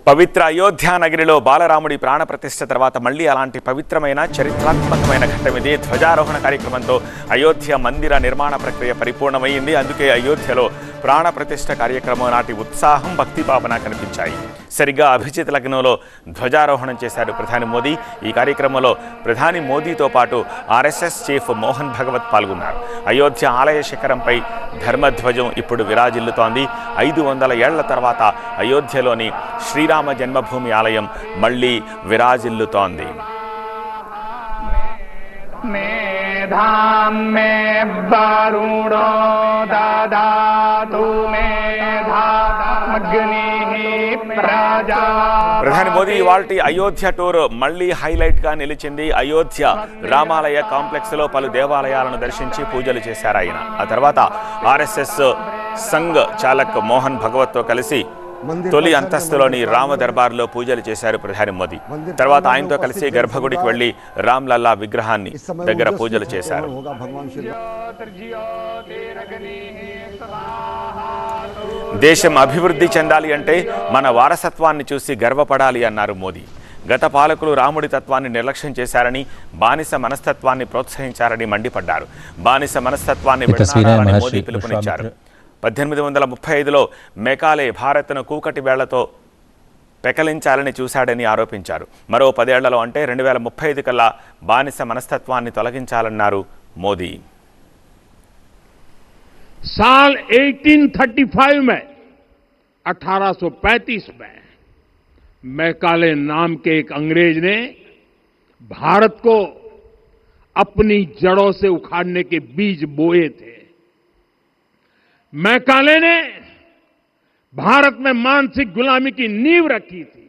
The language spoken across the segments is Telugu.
పవిత్ర అయోధ్య నగరిలో బాలరాముడి ప్రాణప్రతిష్ఠ తర్వాత మళ్ళీ అలాంటి పవిత్రమైన చరిత్రాత్మకమైన ఘట్టం ఇది. ధ్వజారోహణ కార్యక్రమంతో అయోధ్య మందిర నిర్మాణ ప్రక్రియ పరిపూర్ణమైంది. అందుకే అయోధ్యలో ప్రాణప్రతిష్ఠ కార్యక్రమం నాటి ఉత్సాహం, భక్తిభావన కనిపించాయి. సరిగ్గా అభిజిత్ లగ్నంలో ధ్వజారోహణం చేశారు ప్రధాని మోదీ. ఈ కార్యక్రమంలో ప్రధాని మోదీతో పాటు ఆర్ఎస్ఎస్ చీఫ్ మోహన్ భగవత్ పాల్గొన్నారు. అయోధ్య ఆలయ శిఖరంపై ధర్మధ్వజం ఇప్పుడు విరాజిల్లుతోంది. 500 ఏళ్ల తర్వాత అయోధ్యలోని శ్రీరామ జన్మభూమి ఆలయం మళ్ళీ విరాజిల్లుతోంది. ప్రధాని మోదీ ఇవాల్టి అయోధ్య టూర్ మళ్లీ హైలైట్ గా నిలిచింది. అయోధ్య రామాలయ కాంప్లెక్స్ లో పలు దేవాలయాలను దర్శించి పూజలు చేశారు ఆయన. ఆ తర్వాత ఆర్ఎస్ఎస్ సంఘ్ చాలక్ మోహన్ భగవత్ తో కలిసి తొలి అంతస్తులోని రామ దర్బార్లో పూజలు చేశారు ప్రధాని మోదీ. తర్వాత ఆయనతో కలిసి గర్భగుడికి వెళ్లి రామ్లల్లా విగ్రహాన్ని దగ్గర పూజలు చేశారు. దేశం అభివృద్ధి చెందాలి అంటే మన వారసత్వాన్ని చూసి గర్వపడాలి అన్నారు మోదీ. గత పాలకులు రాముడి తత్వాన్ని నిర్లక్ష్యం చేశారని, బానిస మనస్తత్వాన్ని ప్రోత్సహించారని మండిపడ్డారు. బానిస మనస్తత్వాన్ని విడనాడాలని మోదీ పిలుపునిచ్చారు. 1835లో మెకాలే భారత్ను కూకటి వేళ్లతో పెకలించాలని చూశాడని ఆరోపించారు. మరో 10 ఏళ్లలో అంటే 2035 కల్లా బానిస మనస్తత్వాన్ని తొలగించాలన్నారు మోదీ. साल 1835 में 1835 में मैकाले नाम के एक अंग्रेज ने भारत को अपनी जड़ों से उखाड़ने के बीज बोए थे. मैकाले ने भारत में मानसिक गुलामी की नींव रखी थी.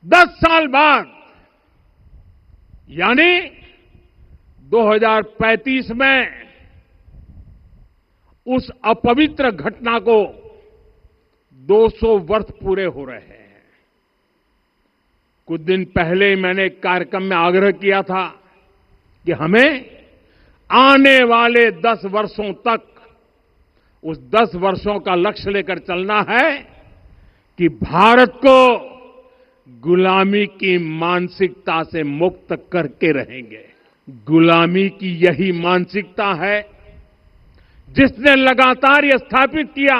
10 साल बाद यानी 2035 में उस अपवित्र घटना को 200 वर्ष पूरे हो रहे हैं. कुछ दिन पहले मैंने एक कार्यक्रम में आग्रह किया था कि हमें आने वाले 10 वर्षों तक उस 10 वर्षों का लक्ष्य लेकर चलना है कि भारत को गुलामी की मानसिकता से मुक्त करके रहेंगे. गुलामी की यही मानसिकता है जिसने लगातार यह स्थापित किया.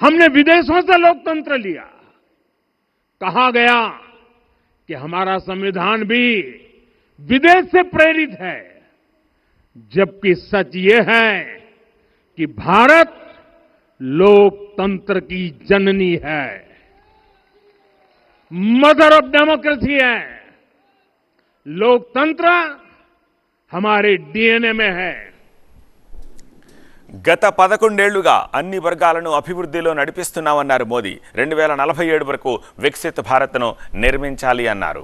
हमने विदेशों से लोकतंत्र लिया. कहा गया कि हमारा संविधान भी विदेश से प्रेरित है, जबकि सच ये है कि भारत लोकतंत्र की जननी है, मदर ऑफ डेमोक्रेसी है. लोकतंत्र हमारे डीएनए में है. గత 11 ఏళ్లుగా అన్ని వర్గాలను అభివృద్ధిలో నడిపిస్తున్నామన్నారు మోదీ. 2047 వరకు వికసిత్ భారత్ను నిర్మించాలి అన్నారు.